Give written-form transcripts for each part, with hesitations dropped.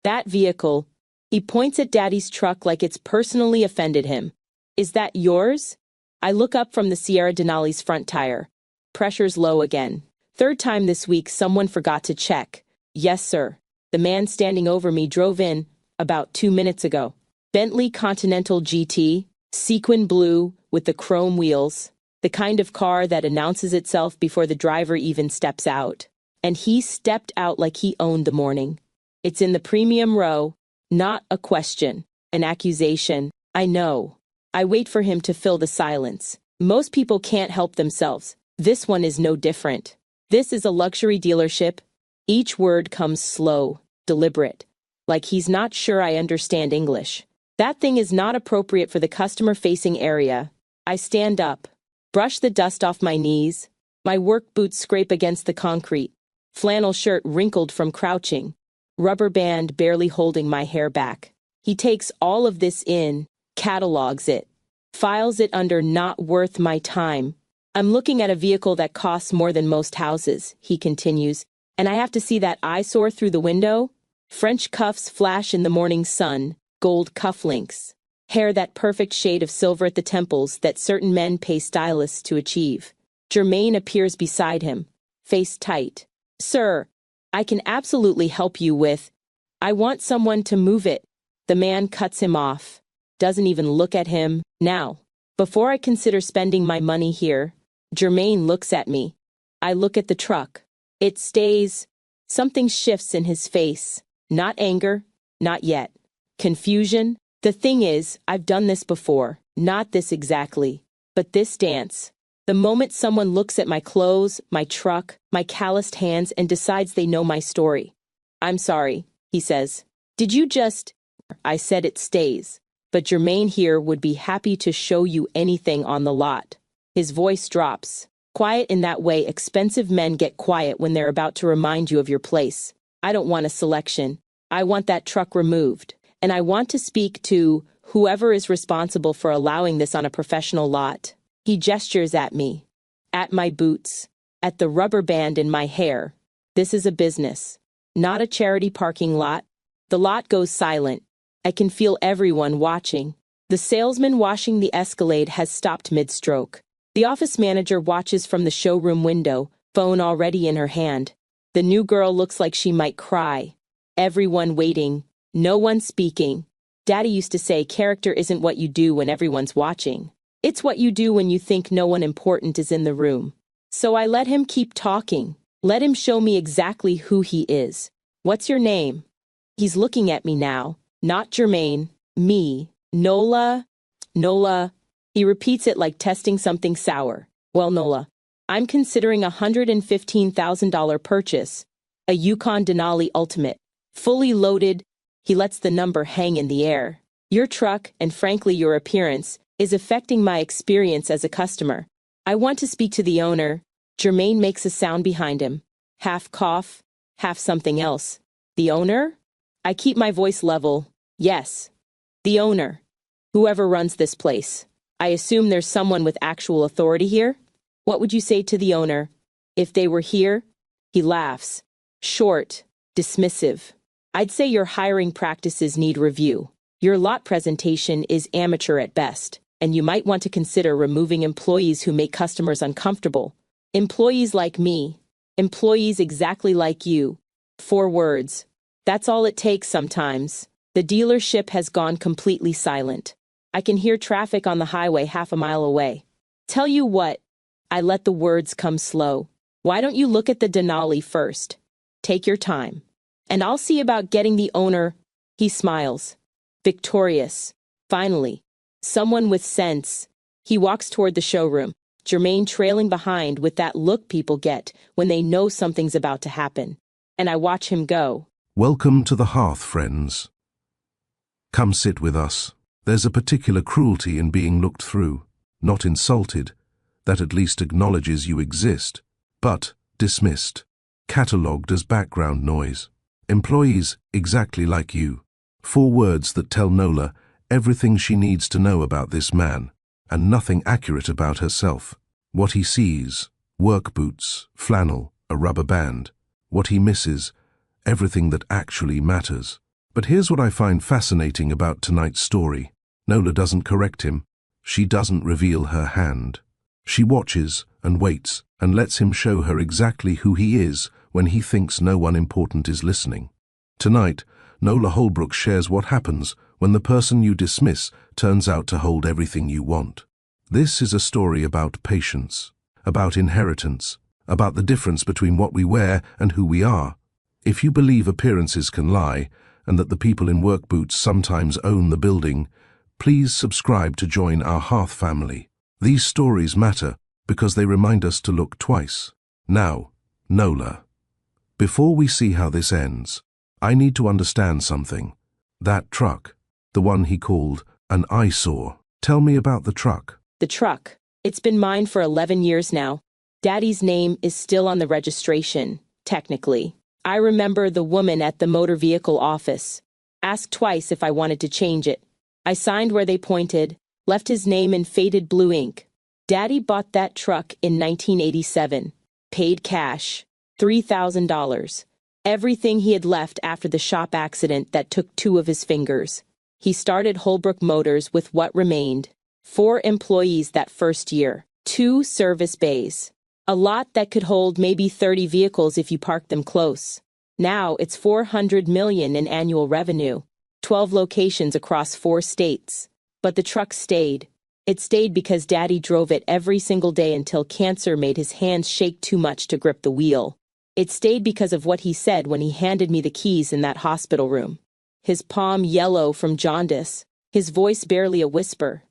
That vehicle. He points at Daddy's truck like it's personally offended him. Is that yours? I look up from the Sierra Denali's front tire. Pressure's low again. Third time this week someone forgot to check. Yes, sir. The man standing over me drove in about 2 minutes ago. Bentley Continental GT, sequin blue with the chrome wheels, the kind of car that announces itself before the driver even steps out. And he stepped out like he owned the morning. It's in the premium row, not a question, an accusation. I know. I wait for him to fill the silence. Most people can't help themselves. This one is no different. This is a luxury dealership. Each word comes slow, deliberate, like he's not sure I understand English. That thing is not appropriate for the customer-facing area. I stand up, brush the dust off my knees. My work boots scrape against the concrete. Flannel shirt wrinkled from crouching. Rubber band barely holding my hair back. He takes all of this in, catalogs it, files it under not worth my time. I'm looking at a vehicle that costs more than most houses, he continues, and I have to see that eyesore through the window? French cuffs flash in the morning sun, gold cufflinks, hair that perfect shade of silver at the temples that certain men pay stylists to achieve. Germaine appears beside him, face tight. Sir, I can absolutely help you with. I want someone to move it. The man cuts him off, doesn't even look at him. Now, before I consider spending my money here, Germaine looks at me. I look at the truck. It stays. Something shifts in his face. Not anger, not yet. Confusion. The thing is, I've done this before. Not this exactly, but this dance. The moment someone looks at my clothes, my truck, my calloused hands and decides they know my story. I'm sorry, he says. Did you just... I said it stays. But Germaine here would be happy to show you anything on the lot. His voice drops. Quiet in that way expensive men get quiet when they're about to remind you of your place. I don't want a selection. I want that truck removed. And I want to speak to whoever is responsible for allowing this on a professional lot. He gestures at me, at my boots, at the rubber band in my hair. This is a business, not a charity parking lot. The lot goes silent. I can feel everyone watching. The salesman washing the Escalade has stopped mid-stroke. The office manager watches from the showroom window, phone already in her hand. The new girl looks like she might cry. Everyone waiting, no one speaking. Daddy used to say character isn't what you do when everyone's watching. It's what you do when you think no one important is in the room. So I let him keep talking. Let him show me exactly who he is. What's your name? He's looking at me now. Not Germaine. Me. Nola. Nola. He repeats it like testing something sour. Well, Nola, I'm considering a $115,000 purchase. A Yukon Denali Ultimate. Fully loaded. He lets the number hang in the air. Your truck, and frankly your appearance, is affecting my experience as a customer. I want to speak to the owner. Germaine makes a sound behind him. Half cough, half something else. The owner? I keep my voice level. Yes. The owner. Whoever runs this place. I assume there's someone with actual authority here? What would you say to the owner? If they were here? He laughs. Short, dismissive. I'd say your hiring practices need review. Your lot presentation is amateur at best, and you might want to consider removing employees who make customers uncomfortable. Employees like me. Employees exactly like you. 4 words. That's all it takes sometimes. The dealership has gone completely silent. I can hear traffic on the highway half a mile away. Tell you what, I let the words come slow. Why don't you look at the Denali first? Take your time. And I'll see about getting the owner. He smiles. Victorious. Finally. Someone with sense. He walks toward the showroom, Germaine trailing behind with that look people get when they know something's about to happen. And I watch him go. Welcome to the hearth, friends. Come sit with us. There's a particular cruelty in being looked through, not insulted, that at least acknowledges you exist, but dismissed, catalogued as background noise. Employees exactly like you. 4 words that tell Nola everything she needs to know about this man, and nothing accurate about herself. What he sees, work boots, flannel, a rubber band. What he misses, everything that actually matters. But here's what I find fascinating about tonight's story. Nola doesn't correct him. She doesn't reveal her hand. She watches and waits and lets him show her exactly who he is when he thinks no one important is listening. Tonight, Nola Holbrook shares what happens when the person you dismiss turns out to hold everything you want. This is a story about patience, about inheritance, about the difference between what we wear and who we are. If you believe appearances can lie, and that the people in work boots sometimes own the building, please subscribe to join our Hearth family. These stories matter because they remind us to look twice. Now, Nola. Before we see how this ends, I need to understand something. That truck, the one he called an eyesore. Tell me about the truck. The truck. It's been mine for 11 years now. Daddy's name is still on the registration, technically. I remember the woman at the motor vehicle office. Asked twice if I wanted to change it. I signed where they pointed, left his name in faded blue ink. Daddy bought that truck in 1987. Paid cash. $3,000. Everything he had left after the shop accident that took 2 of his fingers. He started Holbrook Motors with what remained. 4 employees that first year. 2 service bays. A lot that could hold maybe 30 vehicles if you parked them close. Now it's $400 million in annual revenue. 12 locations across 4 states. But the truck stayed. It stayed because Daddy drove it every single day until cancer made his hands shake too much to grip the wheel. It stayed because of what he said when he handed me the keys in that hospital room. His palm yellow from jaundice, his voice barely a whisper.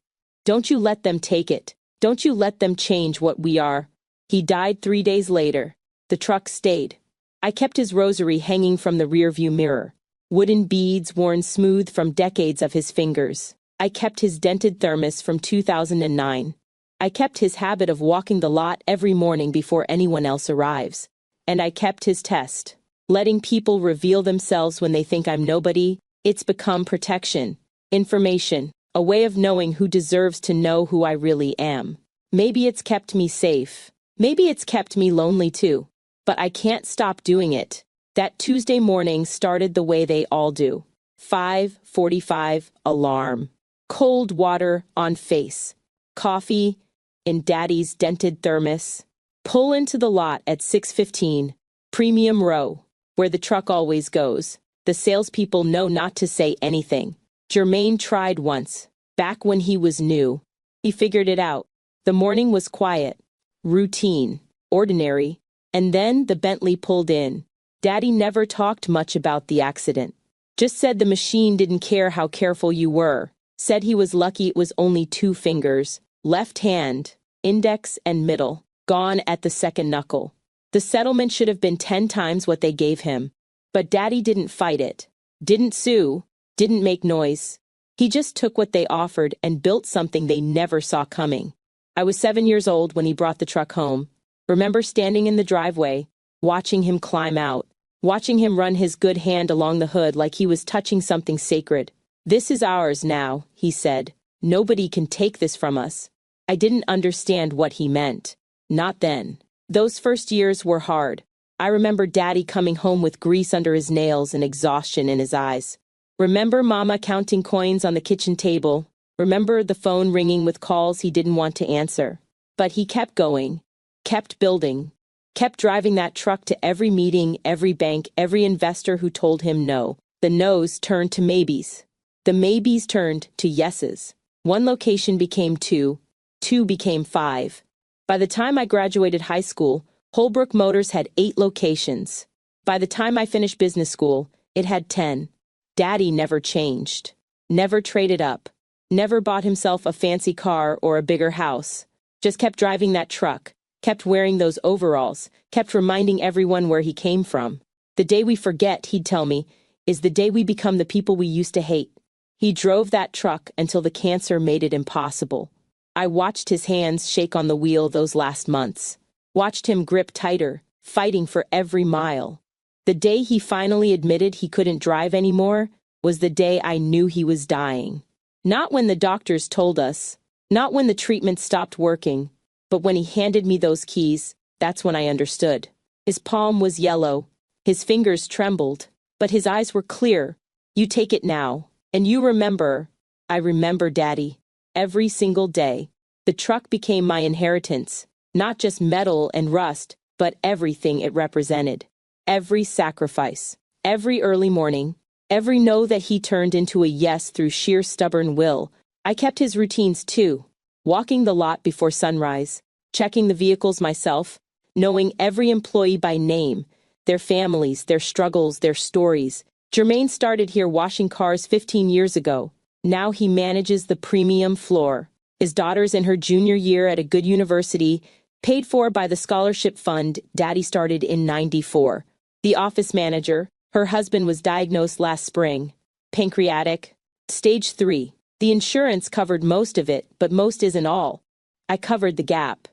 Don't you let them take it. Don't you let them change what we are. He died 3 days later. The truck stayed. I kept his rosary hanging from the rearview mirror. Wooden beads worn smooth from decades of his fingers. I kept his dented thermos from 2009. I kept his habit of walking the lot every morning before anyone else arrives. And I kept his test. Letting people reveal themselves when they think I'm nobody, it's become protection, information, a way of knowing who deserves to know who I really am. Maybe it's kept me safe. Maybe it's kept me lonely too. But I can't stop doing it. That Tuesday morning started the way they all do. 5:45 alarm. Cold water on face. Coffee in Daddy's dented thermos. Pull into the lot at 6:15. Premium row, where the truck always goes. The salespeople know not to say anything. Jermaine tried once, back when he was new. He figured it out. The morning was quiet, routine, ordinary, and then the Bentley pulled in. Daddy never talked much about the accident. Just said the machine didn't care how careful you were. Said he was lucky it was only 2 fingers, left hand, index and middle, gone at the second knuckle. The settlement should have been 10 times what they gave him. But Daddy didn't fight it, didn't sue, didn't make noise. He just took what they offered and built something they never saw coming. I was 7 years old when he brought the truck home. Remember standing in the driveway, watching him climb out, watching him run his good hand along the hood like he was touching something sacred. This is ours now, he said. Nobody can take this from us. I didn't understand what he meant. Not then. Those first years were hard. I remember Daddy coming home with grease under his nails and exhaustion in his eyes. Remember Mama counting coins on the kitchen table. Remember the phone ringing with calls he didn't want to answer. But he kept going, kept building, kept driving that truck to every meeting, every bank, every investor who told him no. The no's turned to maybes. The maybes turned to yeses. 1 location became 2, 2 became 5. By the time I graduated high school, Holbrook Motors had 8 locations. By the time I finished business school, it had 10. Daddy never changed. Never traded up. Never bought himself a fancy car or a bigger house. Just kept driving that truck, kept wearing those overalls, kept reminding everyone where he came from. The day we forget, he'd tell me, is the day we become the people we used to hate. He drove that truck until the cancer made it impossible. I watched his hands shake on the wheel those last months. Watched him grip tighter, fighting for every mile. The day he finally admitted he couldn't drive anymore was the day I knew he was dying. Not when the doctors told us, not when the treatment stopped working, but when he handed me those keys, that's when I understood. His palm was yellow, his fingers trembled, but his eyes were clear, You take it now. And you remember. I remember, Daddy. Every single day. The truck became my inheritance. Not just metal and rust, but everything it represented. Every sacrifice. Every early morning. Every no that he turned into a yes through sheer stubborn will. I kept his routines too. Walking the lot before sunrise. Checking the vehicles myself. Knowing every employee by name. Their families, their struggles, their stories. Jermaine started here washing cars 15 years ago. Now he manages the premium floor. His daughter's in her junior year at a good university, paid for by the scholarship fund Daddy started in '94. The office manager, her husband was diagnosed last spring. Pancreatic. Stage 3. The insurance covered most of it, but most isn't all. I covered the gap.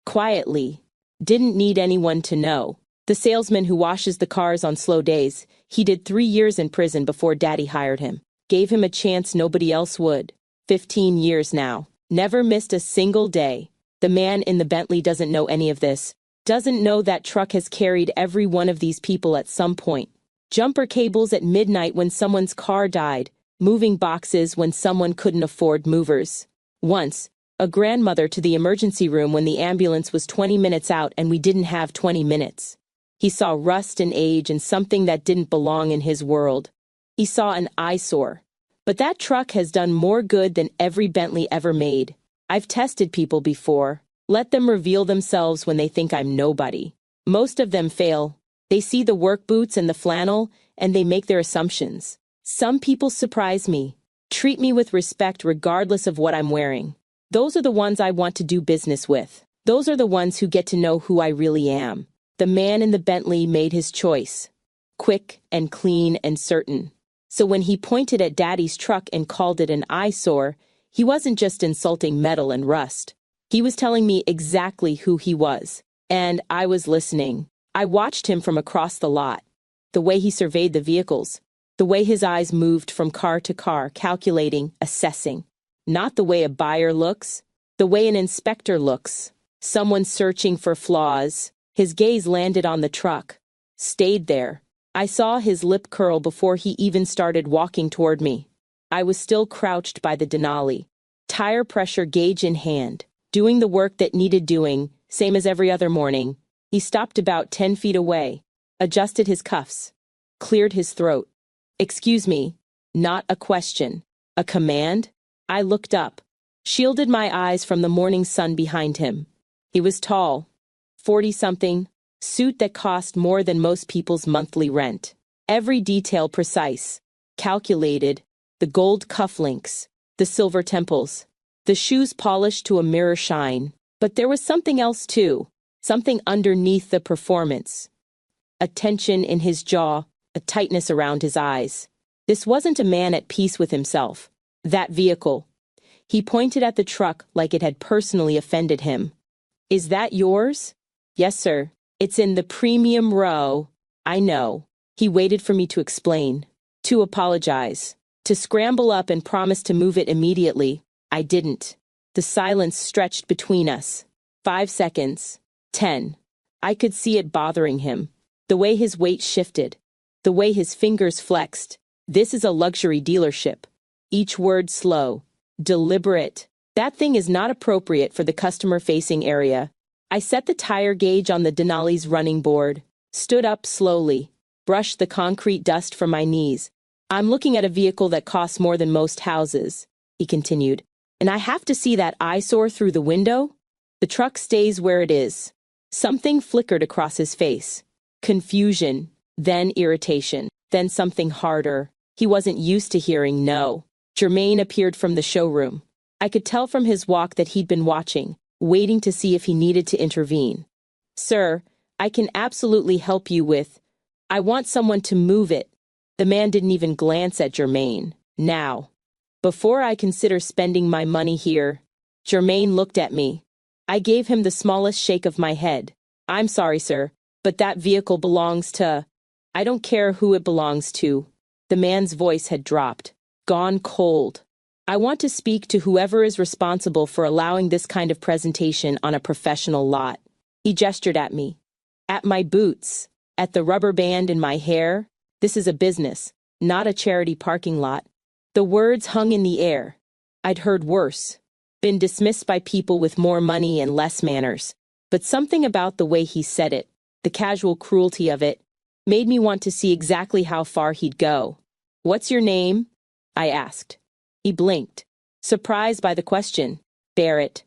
Quietly. Didn't need anyone to know. The salesman who washes the cars on slow days, he did 3 years in prison before Daddy hired him. Gave him a chance nobody else would. 15 years now. Never missed a single day. The man in the Bentley doesn't know any of this. Doesn't know that truck has carried every one of these people at some point. Jumper cables at midnight when someone's car died. Moving boxes when someone couldn't afford movers. Once, a grandmother to the emergency room when the ambulance was 20 minutes out and we didn't have 20 minutes. He saw rust and age and something that didn't belong in his world. He saw an eyesore. But that truck has done more good than every Bentley ever made. I've tested people before. Let them reveal themselves when they think I'm nobody. Most of them fail. They see the work boots and the flannel, and they make their assumptions. Some people surprise me. Treat me with respect regardless of what I'm wearing. Those are the ones I want to do business with. Those are the ones who get to know who I really am. The man in the Bentley made his choice. Quick and clean and certain. So when he pointed at Daddy's truck and called it an eyesore, he wasn't just insulting metal and rust. He was telling me exactly who he was. And I was listening. I watched him from across the lot. The way he surveyed the vehicles. The way his eyes moved from car to car, calculating, assessing. Not the way a buyer looks. The way an inspector looks. Someone searching for flaws. His gaze landed on the truck. Stayed there. I saw his lip curl before he even started walking toward me. I was still crouched by the Denali. Tire pressure gauge in hand. Doing the work that needed doing, same as every other morning. He stopped about 10 feet away. Adjusted his cuffs. Cleared his throat. Excuse me. Not a question. A command? I looked up. Shielded my eyes from the morning sun behind him. He was tall. 40-something. Suit that cost more than most people's monthly rent. Every detail precise. Calculated. The gold cufflinks. The silver temples. The shoes polished to a mirror shine. But there was something else too. Something underneath the performance. A tension in his jaw. A tightness around his eyes. This wasn't a man at peace with himself. That vehicle. He pointed at the truck like it had personally offended him. Is that yours? Yes, sir. It's in the premium row. I know. He waited for me to explain. To apologize. To scramble up and promise to move it immediately. I didn't. The silence stretched between us. 5 seconds. 10. I could see it bothering him. The way his weight shifted. The way his fingers flexed. This is a luxury dealership. Each word slow. Deliberate. That thing is not appropriate for the customer-facing area. I set the tire gauge on the Denali's running board. Stood up slowly. Brushed the concrete dust from my knees. I'm looking at a vehicle that costs more than most houses, he continued. And I have to see that eyesore through the window? The truck stays where it is. Something flickered across his face. Confusion. Then irritation. Then something harder. He wasn't used to hearing no. Jermaine appeared from the showroom. I could tell from his walk that he'd been watching, waiting to see if he needed to intervene. Sir, I can absolutely help you with. I want someone to move it. The man didn't even glance at Jermaine. Now. Before I consider spending my money here. Jermaine looked at me. I gave him the smallest shake of my head. I'm sorry, sir, but that vehicle belongs to. I don't care who it belongs to. The man's voice had dropped. Gone cold. I want to speak to whoever is responsible for allowing this kind of presentation on a professional lot. He gestured at me. At my boots. At the rubber band in my hair. This is a business, not a charity parking lot. The words hung in the air. I'd heard worse. Been dismissed by people with more money and less manners. But something about the way he said it, the casual cruelty of it, made me want to see exactly how far he'd go. "What's your name?" I asked. He blinked, surprised by the question. "Barrett.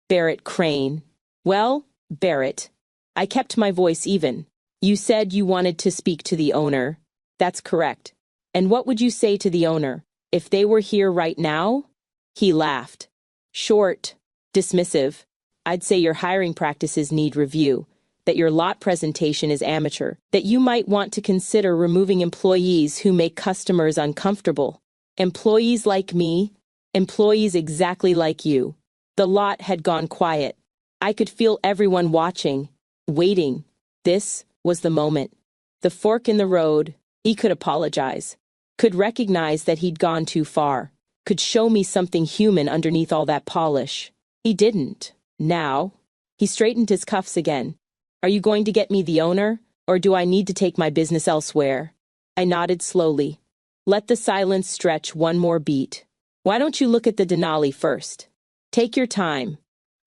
Barrett Crane." "Well, Barrett." I kept my voice even. "You said you wanted to speak to the owner." "That's correct. And what would you say to the owner, if they were here right now?" He laughed. Short, dismissive. "I'd say your hiring practices need review, that your lot presentation is amateur, that you might want to consider removing employees who make customers uncomfortable. Employees like me, employees exactly like you." The lot had gone quiet. I could feel everyone watching, waiting. This was the moment. The fork in the road. He could apologize. Could recognize that he'd gone too far. Could show me something human underneath all that polish. He didn't. Now, he straightened his cuffs again. "Are you going to get me the owner, or do I need to take my business elsewhere?" I nodded slowly. Let the silence stretch one more beat. "Why don't you look at the Denali first? Take your time.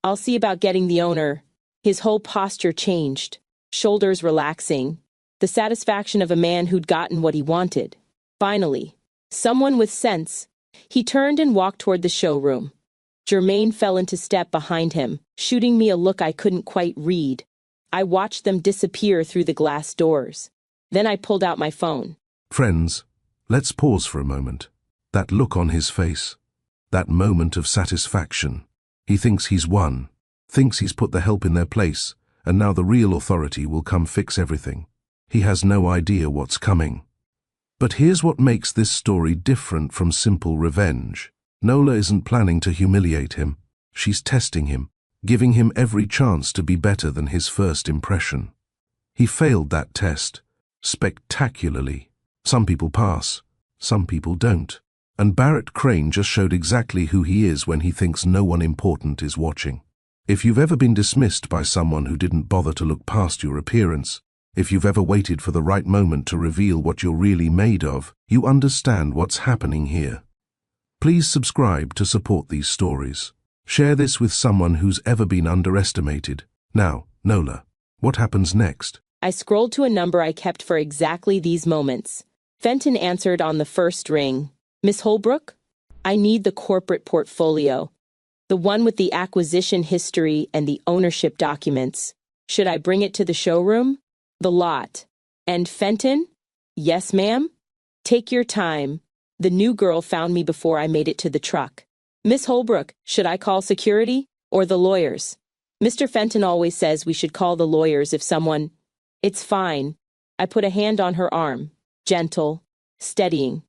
I'll see about getting the owner." His whole posture changed, shoulders relaxing, the satisfaction of a man who'd gotten what he wanted. Finally, someone with sense. He turned and walked toward the showroom. Jermaine fell into step behind him, shooting me a look I couldn't quite read. I watched them disappear through the glass doors. Then I pulled out my phone. Friends, let's pause for a moment. That look on his face. That moment of satisfaction. He thinks he's won. Thinks he's put the help in their place, and now the real authority will come fix everything. He has no idea what's coming. But here's what makes this story different from simple revenge. Nola isn't planning to humiliate him. She's testing him, giving him every chance to be better than his first impression. He failed that test, spectacularly. Some people pass, some people don't. And Barrett Crane just showed exactly who he is when he thinks no one important is watching. If you've ever been dismissed by someone who didn't bother to look past your appearance, if you've ever waited for the right moment to reveal what you're really made of, you understand what's happening here. Please subscribe to support these stories. Share this with someone who's ever been underestimated. Now, Nola, what happens next? I scrolled to a number I kept for exactly these moments. Fenton answered on the first ring. "Miss Holbrook? I need the corporate portfolio. The one with the acquisition history and the ownership documents. Should I bring it to the showroom?" "The lot." "And Fenton?" "Yes, ma'am." "Take your time. The new girl found me before I made it to the truck." "Miss Holbrook, should I call security or the lawyers?" "Mr. Fenton always says we should call the lawyers if someone—" "It's fine." I put a hand on her arm, gentle, steadying.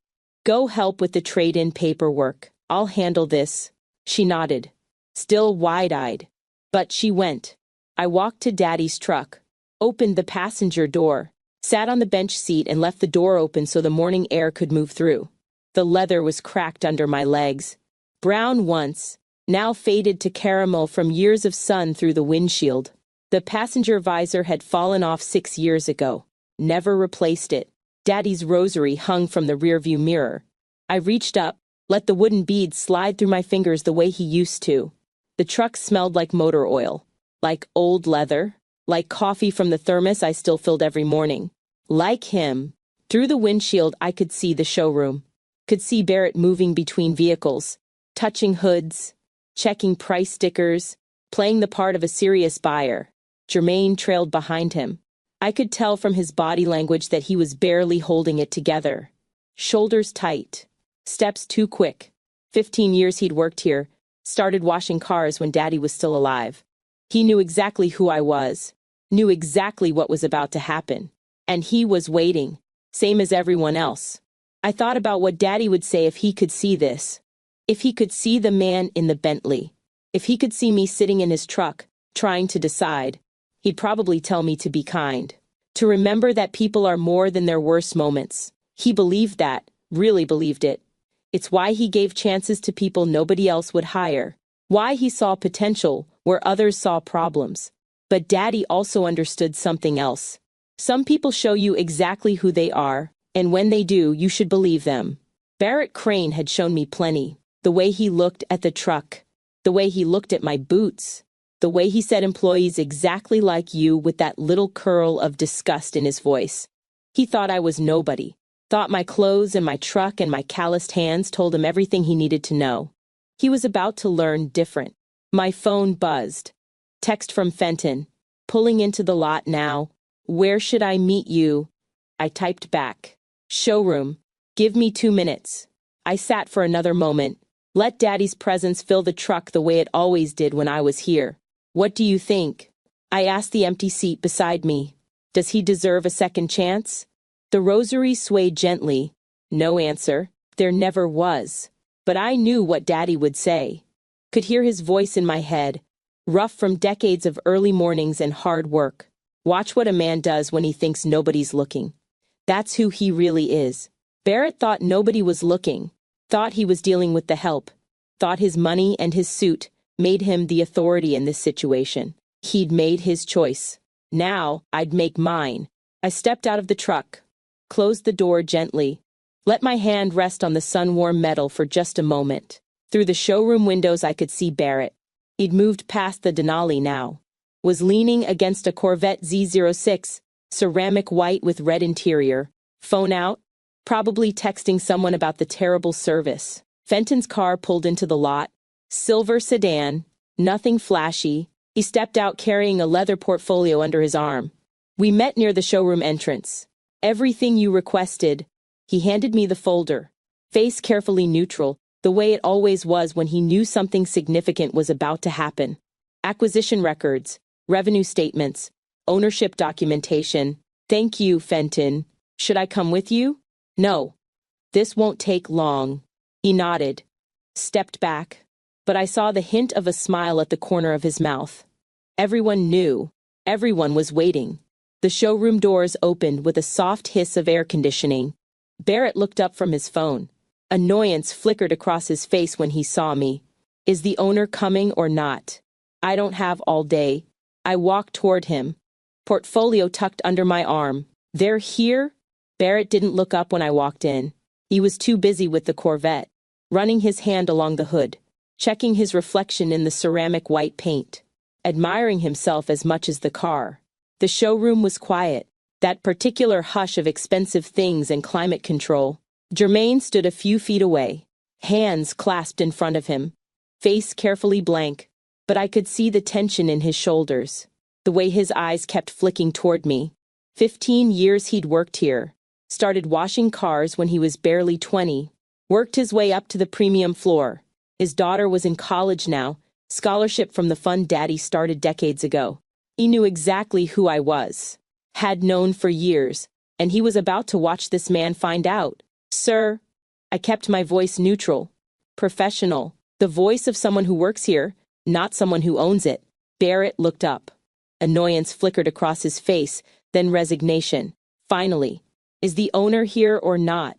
"Go help with the trade-in paperwork. I'll handle this." She nodded, still wide-eyed. But she went. I walked to Daddy's truck, opened the passenger door, sat on the bench seat and left the door open so the morning air could move through. The leather was cracked under my legs. Brown once, now faded to caramel from years of sun through the windshield. The passenger visor had fallen off 6 years ago. Never replaced it. Daddy's rosary hung from the rearview mirror. I reached up, let the wooden beads slide through my fingers the way he used to. The truck smelled like motor oil, like old leather, like coffee from the thermos I still filled every morning. Like him, through the windshield I could see the showroom. Could see Barrett moving between vehicles, touching hoods, checking price stickers, playing the part of a serious buyer. Jermaine trailed behind him. I could tell from his body language that he was barely holding it together. Shoulders tight, steps too quick. 15 years he'd worked here, started washing cars when Daddy was still alive. He knew exactly who I was, knew exactly what was about to happen. And he was waiting, same as everyone else. I thought about what Daddy would say if he could see this. If he could see the man in the Bentley. If he could see me sitting in his truck, trying to decide. He'd probably tell me to be kind. To remember that people are more than their worst moments. He believed that, really believed it. It's why he gave chances to people nobody else would hire. Why he saw potential where others saw problems. But Daddy also understood something else. Some people show you exactly who they are, And when they do, you should believe them. Barrett Crane had shown me plenty. The way he looked at the truck, the way he looked at my boots, the way he said employees exactly like you with that little curl of disgust in his voice. He thought I was nobody, thought my clothes and my truck and my calloused hands told him everything he needed to know. He was about to learn different. My phone buzzed. Text from Fenton. Pulling into the lot now. Where should I meet you? I typed back. Showroom. Give me 2 minutes. I sat for another moment. Let Daddy's presence fill the truck the way it always did when I was here. What do you think? I asked the empty seat beside me. Does he deserve a second chance? The rosary swayed gently. No answer. There never was. But I knew what Daddy would say. Could hear his voice in my head, rough from decades of early mornings and hard work. Watch what a man does when he thinks nobody's looking. That's who he really is. Barrett thought nobody was looking, thought he was dealing with the help, thought his money and his suit made him the authority in this situation. He'd made his choice. Now, I'd make mine. I stepped out of the truck, closed the door gently, let my hand rest on the sun-warm metal for just a moment. Through the showroom windows I could see Barrett. He'd moved past the Denali now, was leaning against a Corvette Z06, ceramic white with red interior, phone out, probably texting someone about the terrible service. Fenton's car pulled into the lot, silver sedan, nothing flashy. He stepped out carrying a leather portfolio under his arm. We met near the showroom entrance. Everything you requested. He handed me the folder, face carefully neutral, the way it always was when he knew something significant was about to happen. Acquisition records, revenue statements, ownership documentation. Thank you, Fenton. Should I come with you? No. This won't take long. He nodded, stepped back, but I saw the hint of a smile at the corner of his mouth. Everyone knew. Everyone was waiting. The showroom doors opened with a soft hiss of air conditioning. Barrett looked up from his phone. Annoyance flickered across his face when he saw me. Is the owner coming or not? I don't have all day. I walked toward him, portfolio tucked under my arm. They're here? Barrett didn't look up when I walked in. He was too busy with the Corvette, running his hand along the hood, checking his reflection in the ceramic white paint, admiring himself as much as the car. The showroom was quiet, that particular hush of expensive things and climate control. Germaine stood a few feet away, hands clasped in front of him, face carefully blank, but I could see the tension in his shoulders, the way his eyes kept flicking toward me. 15 years he'd worked here, started washing cars when he was barely 20, worked his way up to the premium floor. His daughter was in college now, scholarship from the fund Daddy started decades ago. He knew exactly who I was, had known for years, and he was about to watch this man find out. Sir, I kept my voice neutral, professional, the voice of someone who works here, not someone who owns it. Barrett looked up. Annoyance flickered across his face, then resignation. Finally, is the owner here or not?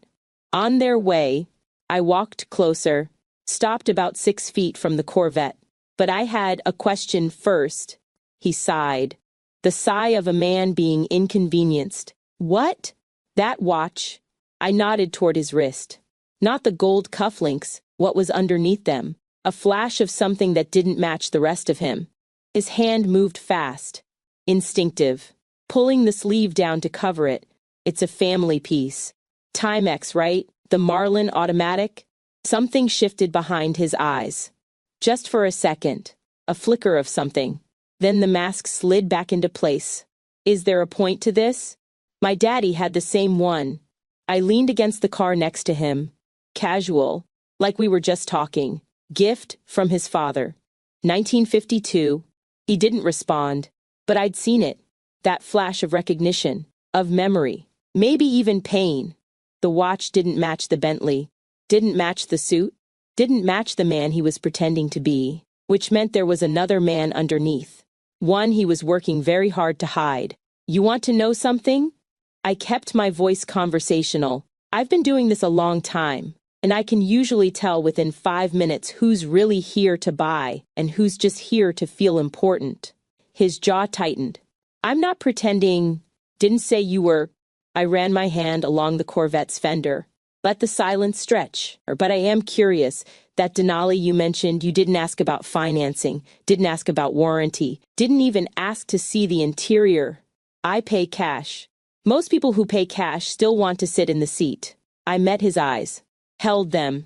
On their way, I walked closer, stopped about 6 feet from the Corvette. But I had a question first. He sighed. The sigh of a man being inconvenienced. What? That watch. I nodded toward his wrist. Not the gold cufflinks, what was underneath them. A flash of something that didn't match the rest of him. His hand moved fast. Instinctive. Pulling the sleeve down to cover it. It's a family piece. Timex, right? The Marlin automatic? Something shifted behind his eyes. Just for a second. A flicker of something. Then the mask slid back into place. Is there a point to this? My daddy had the same one. I leaned against the car next to him. Casual, like we were just talking. Gift from his father. 1952. He didn't respond, but I'd seen it. That flash of recognition, of memory, maybe even pain. The watch didn't match the Bentley, didn't match the suit, didn't match the man he was pretending to be, which meant there was another man underneath. One he was working very hard to hide. You want to know something? I kept my voice conversational. I've been doing this a long time, and I can usually tell within 5 minutes who's really here to buy and who's just here to feel important. His jaw tightened. I'm not pretending. Didn't say you were. I ran my hand along the Corvette's fender. Let the silence stretch. But I am curious. That Denali you mentioned, you didn't ask about financing, didn't ask about warranty, didn't even ask to see the interior. I pay cash. Most people who pay cash still want to sit in the seat. I met his eyes, held them,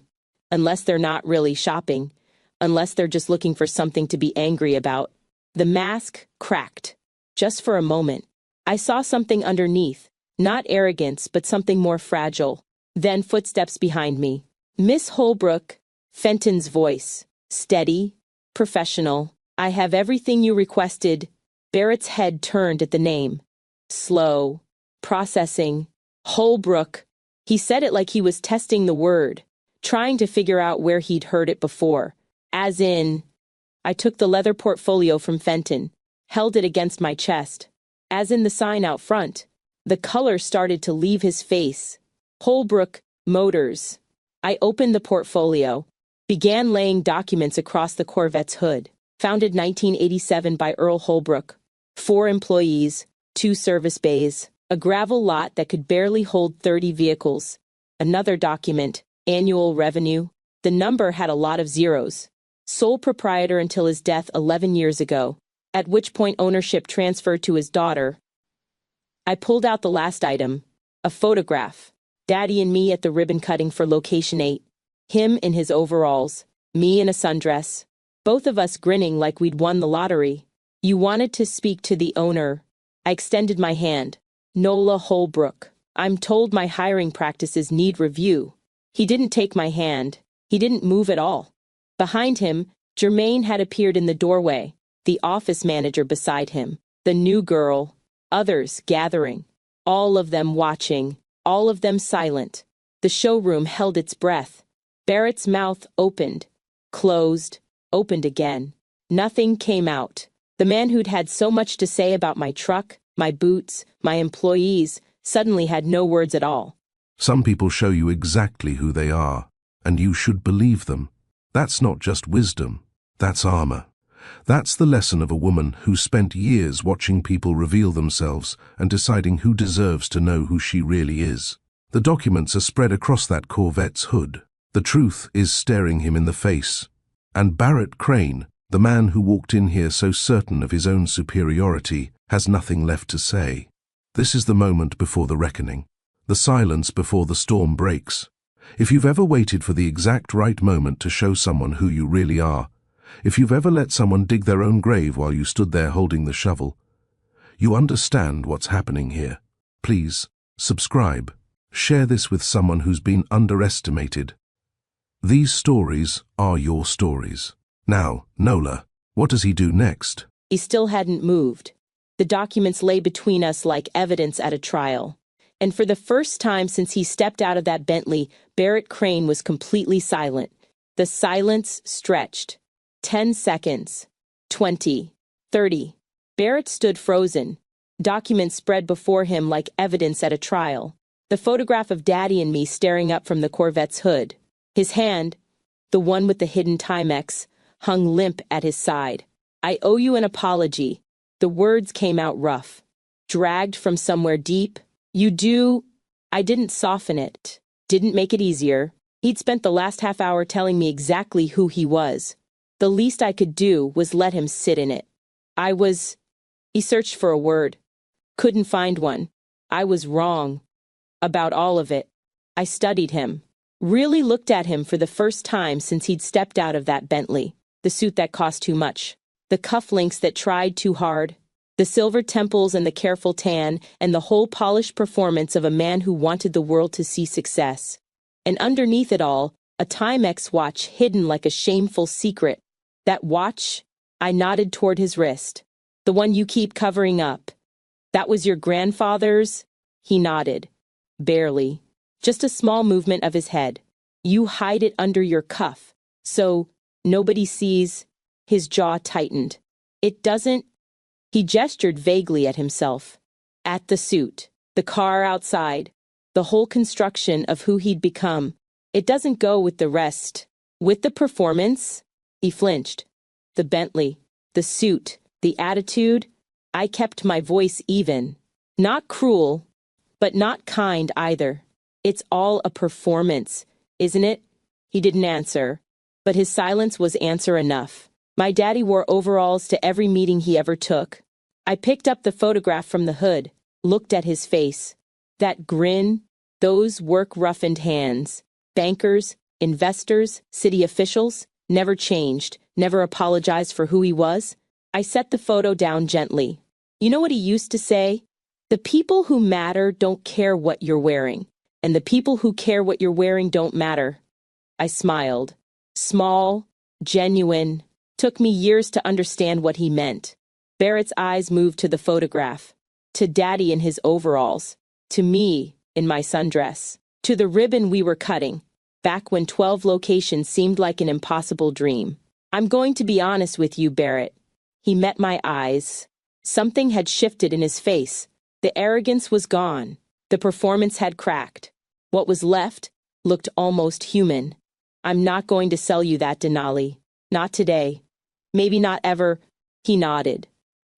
unless they're not really shopping, unless they're just looking for something to be angry about. The mask cracked. Just for a moment. I saw something underneath, not arrogance, but something more fragile. Then footsteps behind me. Miss Holbrook, Fenton's voice, steady, professional. I have everything you requested. Barrett's head turned at the name. Slow. Processing. Holbrook. He said it like he was testing the word, trying to figure out where he'd heard it before. As in, I took the leather portfolio from Fenton, held it against my chest. As in the sign out front. The color started to leave his face. Holbrook Motors. I opened the portfolio, began laying documents across the Corvette's hood. Founded 1987 by Earl Holbrook. 4 employees, 2 service bays, a gravel lot that could barely hold 30 vehicles. Another document, annual revenue. The number had a lot of zeros. Sole proprietor until his death 11 years ago, at which point ownership transferred to his daughter. I pulled out the last item, a photograph. Daddy and me at the ribbon cutting for location 8. Him in his overalls, me in a sundress. Both of us grinning like we'd won the lottery. You wanted to speak to the owner. I extended my hand. Nola Holbrook. I'm told my hiring practices need review. He didn't take my hand. He didn't move at all. Behind him, Germaine had appeared in the doorway, the office manager beside him, the new girl, others gathering, all of them watching. All of them silent. The showroom held its breath. Barrett's mouth opened, closed, opened again. Nothing came out. The man who'd had so much to say about my truck, my boots, my employees, suddenly had no words at all. Some people show you exactly who they are, and you should believe them. That's not just wisdom, that's armor. That's the lesson of a woman who spent years watching people reveal themselves and deciding who deserves to know who she really is. The documents are spread across that Corvette's hood. The truth is staring him in the face. And Barrett Crane, the man who walked in here so certain of his own superiority, has nothing left to say. This is the moment before the reckoning. The silence before the storm breaks. If you've ever waited for the exact right moment to show someone who you really are, if you've ever let someone dig their own grave while you stood there holding the shovel, you understand what's happening here. Please, subscribe. Share this with someone who's been underestimated. These stories are your stories. Now, Nola, what does he do next? He still hadn't moved. The documents lay between us like evidence at a trial. And for the first time since he stepped out of that Bentley, Barrett Crane was completely silent. The silence stretched. 10 seconds. 20. 30. Barrett stood frozen. Documents spread before him like evidence at a trial. The photograph of Daddy and me staring up from the Corvette's hood. His hand, the one with the hidden Timex, hung limp at his side. I owe you an apology. The words came out rough. Dragged from somewhere deep. You do. I didn't soften it. Didn't make it easier. He'd spent the last half hour telling me exactly who he was. The least I could do was let him sit in it. He searched for a word. Couldn't find one. I was wrong. About all of it. I studied him. Really looked at him for the first time since he'd stepped out of that Bentley. The suit that cost too much. The cufflinks that tried too hard. The silver temples and the careful tan, and the whole polished performance of a man who wanted the world to see success. And underneath it all, a Timex watch hidden like a shameful secret. That watch? I nodded toward his wrist. The one you keep covering up. That was your grandfather's? He nodded. Barely. Just a small movement of his head. You hide it under your cuff. So, nobody sees. His jaw tightened. It doesn't. He gestured vaguely at himself. At the suit. The car outside. The whole construction of who he'd become. It doesn't go with the rest. With the performance? He flinched. The Bentley. The suit. The attitude. I kept my voice even. Not cruel, But not kind either. It's all a performance, isn't it? He didn't answer, but his silence was answer enough. My daddy wore overalls to every meeting he ever took. I picked up the photograph from the hood, looked at his face. That grin, those work-roughened hands. Bankers, investors, city officials, never changed, never apologized for who he was. I set the photo down gently. You know what he used to say? The people who matter don't care what you're wearing, and the people who care what you're wearing don't matter. I smiled. Small, genuine. Took me years to understand what he meant. Barrett's eyes moved to the photograph, to Daddy in his overalls, to me in my sundress, to the ribbon we were cutting, back when 12 locations seemed like an impossible dream. I'm going to be honest with you, Barrett. He met my eyes. Something had shifted in his face. The arrogance was gone. The performance had cracked. What was left looked almost human. I'm not going to sell you that, Denali. Not today. Maybe not ever. He nodded,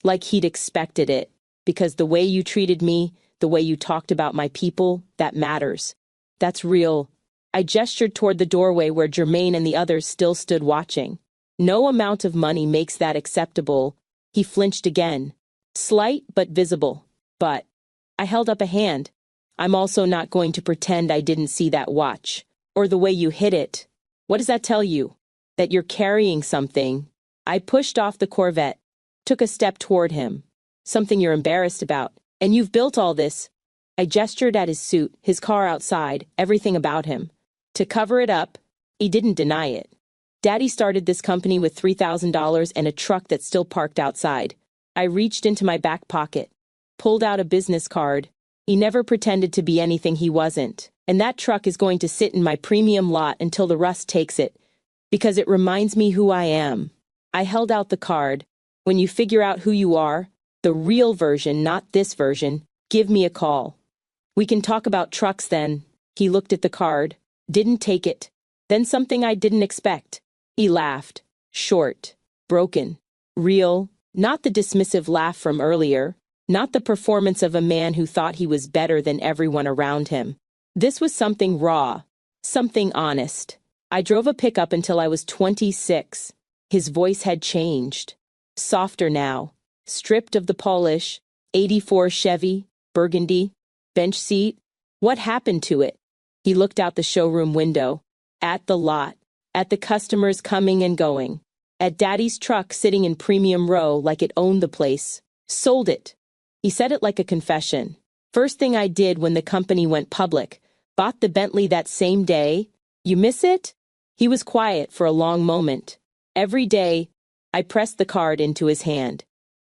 like he'd expected it, because the way you treated me, the way you talked about my people, that matters. That's real. I gestured toward the doorway where Jermaine and the others still stood watching. No amount of money makes that acceptable. He flinched again. Slight but visible. But I held up a hand. I'm also not going to pretend I didn't see that watch. Or the way you hid it. What does that tell you? That you're carrying something. I pushed off the Corvette, took a step toward him. Something you're embarrassed about. And you've built all this. I gestured at his suit, his car outside, everything about him. To cover it up, he didn't deny it. Daddy started this company with $3,000 and a truck that's still parked outside. I reached into my back pocket, pulled out a business card. He never pretended to be anything he wasn't. And that truck is going to sit in my premium lot until the rust takes it, because it reminds me who I am. I held out the card. When you figure out who you are, the real version, not this version, give me a call. We can talk about trucks then. He looked at the card, didn't take it. Then something I didn't expect. He laughed. Short, broken, real, not the dismissive laugh from earlier, not the performance of a man who thought he was better than everyone around him. This was something raw, something honest. I drove a pickup until I was 26. His voice had changed. Softer now, stripped of the polish. 84 Chevy, burgundy, bench seat. What happened to it? He looked out the showroom window, at the lot, at the customers coming and going, at Daddy's truck sitting in premium row like it owned the place. Sold it. He said it like a confession. First thing I did when the company went public, bought the Bentley that same day. You miss it? He was quiet for a long moment. Every day, I pressed the card into his hand,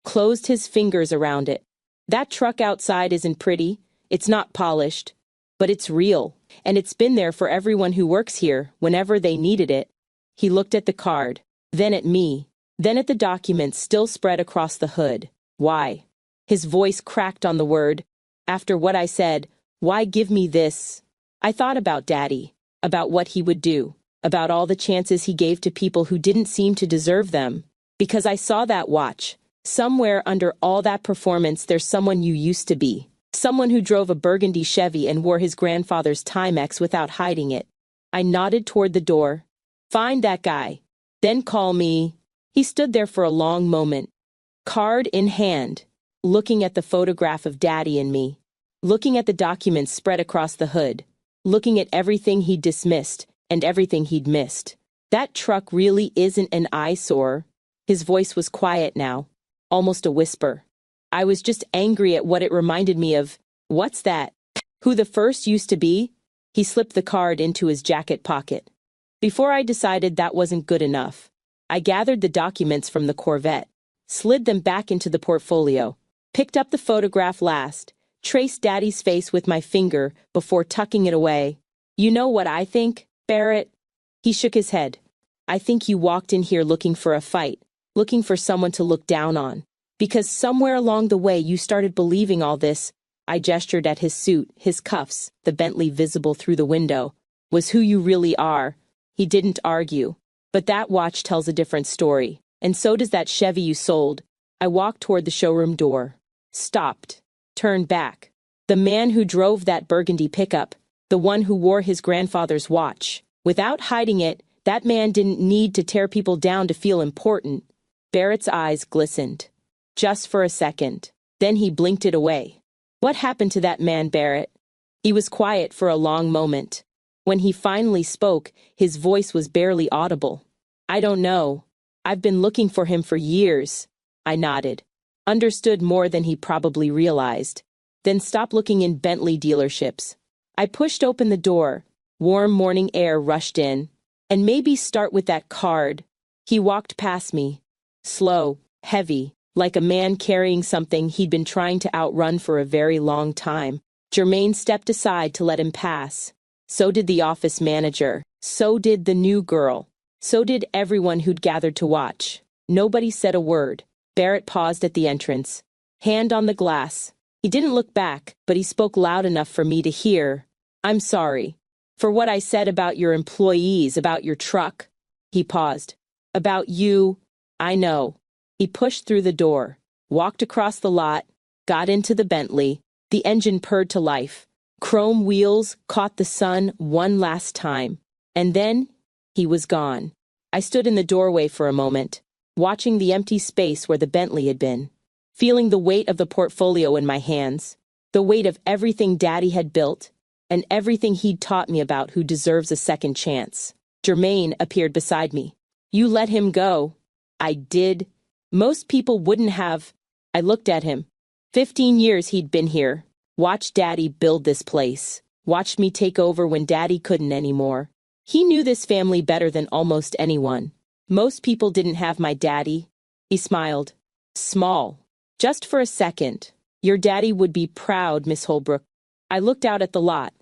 closed his fingers around it. That truck outside isn't pretty, it's not polished, but it's real, and it's been there for everyone who works here whenever they needed it. He looked at the card, then at me, then at the documents still spread across the hood. Why? His voice cracked on the word. After what I said, why give me this? I thought about Daddy, about what he would do, about all the chances he gave to people who didn't seem to deserve them. Because I saw that watch. Somewhere under all that performance there's someone you used to be. Someone who drove a burgundy Chevy and wore his grandfather's Timex without hiding it. I nodded toward the door. Find that guy. Then call me. He stood there for a long moment, card in hand, looking at the photograph of Daddy and me, looking at the documents spread across the hood, looking at everything he'd dismissed and everything he'd missed. That truck really isn't an eyesore. His voice was quiet now, almost a whisper. I was just angry at what it reminded me of. What's that? Who the first used to be? He slipped the card into his jacket pocket. Before I decided that wasn't good enough, I gathered the documents from the Corvette, slid them back into the portfolio, picked up the photograph last, traced Daddy's face with my finger before tucking it away. You know what I think, Barrett? He shook his head. I think you walked in here looking for a fight, looking for someone to look down on. Because somewhere along the way you started believing all this. I gestured at his suit, his cuffs, the Bentley visible through the window, was who you really are. He didn't argue. But that watch tells a different story, and so does that Chevy you sold. I walked toward the showroom door, stopped, turned back. The man who drove that burgundy pickup, the one who wore his grandfather's watch. Without hiding it, that man didn't need to tear people down to feel important. Barrett's eyes glistened. Just for a second. Then he blinked it away. What happened to that man, Barrett? He was quiet for a long moment. When he finally spoke, his voice was barely audible. I don't know. I've been looking for him for years. I nodded. Understood more than he probably realized. Then stopped looking in Bentley dealerships. I pushed open the door. Warm morning air rushed in. And maybe start with that card. He walked past me. Slow, heavy, like a man carrying something he'd been trying to outrun for a very long time. Jermaine stepped aside to let him pass. So did the office manager. So did the new girl. So did everyone who'd gathered to watch. Nobody said a word. Barrett paused at the entrance. Hand on the glass. He didn't look back, but he spoke loud enough for me to hear. I'm sorry. For what I said about your employees, about your truck. He paused. About you. I know. He pushed through the door, walked across the lot, got into the Bentley. The engine purred to life. Chrome wheels caught the sun one last time. And then, he was gone. I stood in the doorway for a moment, watching the empty space where the Bentley had been, feeling the weight of the portfolio in my hands, the weight of everything Daddy had built, and everything he'd taught me about who deserves a second chance. Jermaine appeared beside me. You let him go. I did. Most people wouldn't have. I looked at him. 15 years he'd been here. Watched Daddy build this place. Watched me take over when Daddy couldn't anymore. He knew this family better than almost anyone. Most people didn't have my daddy. He smiled. Small. Just for a second. Your daddy would be proud, Miss Holbrook. I looked out at the lot.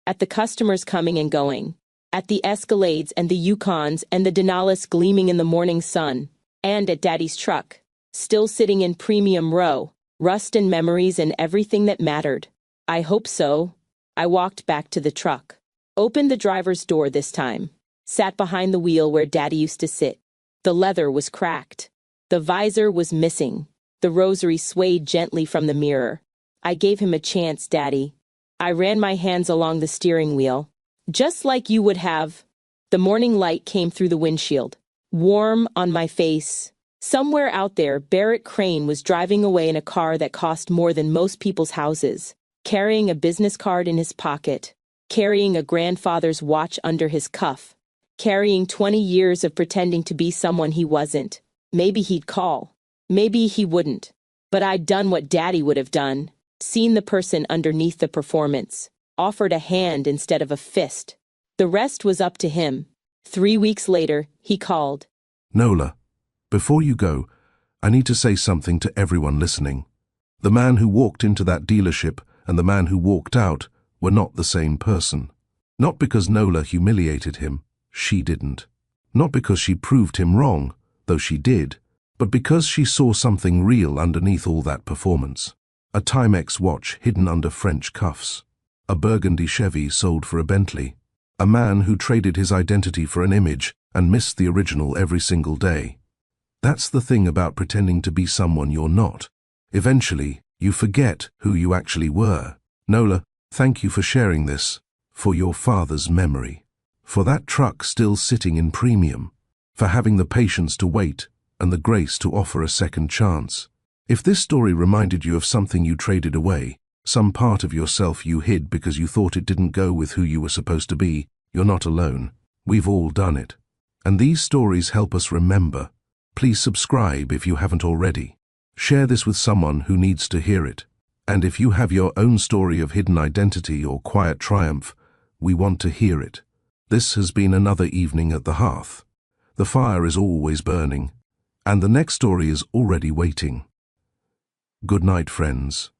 At the customers coming and going. At the Escalades and the Yukons and the Denali's gleaming in the morning sun. And at Daddy's truck. Still sitting in premium row. Rust and memories and everything that mattered. I hope so. I walked back to the truck. Opened the driver's door this time. Sat behind the wheel where Daddy used to sit. The leather was cracked. The visor was missing. The rosary swayed gently from the mirror. I gave him a chance, Daddy. I ran my hands along the steering wheel. Just like you would have. The morning light came through the windshield. Warm on my face. Somewhere out there, Barrett Crane was driving away in a car that cost more than most people's houses, carrying a business card in his pocket, carrying a grandfather's watch under his cuff, carrying 20 years of pretending to be someone he wasn't. Maybe he'd call. Maybe he wouldn't. But I'd done what Daddy would have done. Seen the person underneath the performance. Offered a hand instead of a fist. The rest was up to him. 3 weeks later, he called. Nola, before you go, I need to say something to everyone listening. The man who walked into that dealership and the man who walked out were not the same person. Not because Nola humiliated him, she didn't. Not because she proved him wrong, though she did, but because she saw something real underneath all that performance. A Timex watch hidden under French cuffs. A burgundy Chevy sold for a Bentley. A man who traded his identity for an image and missed the original every single day. That's the thing about pretending to be someone you're not. Eventually, you forget who you actually were. Nola, thank you for sharing this, for your father's memory, for that truck still sitting in premium, for having the patience to wait and the grace to offer a second chance. If this story reminded you of something you traded away, some part of yourself you hid because you thought it didn't go with who you were supposed to be, you're not alone. We've all done it. And these stories help us remember. Please subscribe if you haven't already. Share this with someone who needs to hear it. And if you have your own story of hidden identity or quiet triumph, we want to hear it. This has been another evening at the hearth. The fire is always burning, and the next story is already waiting. Good night, friends.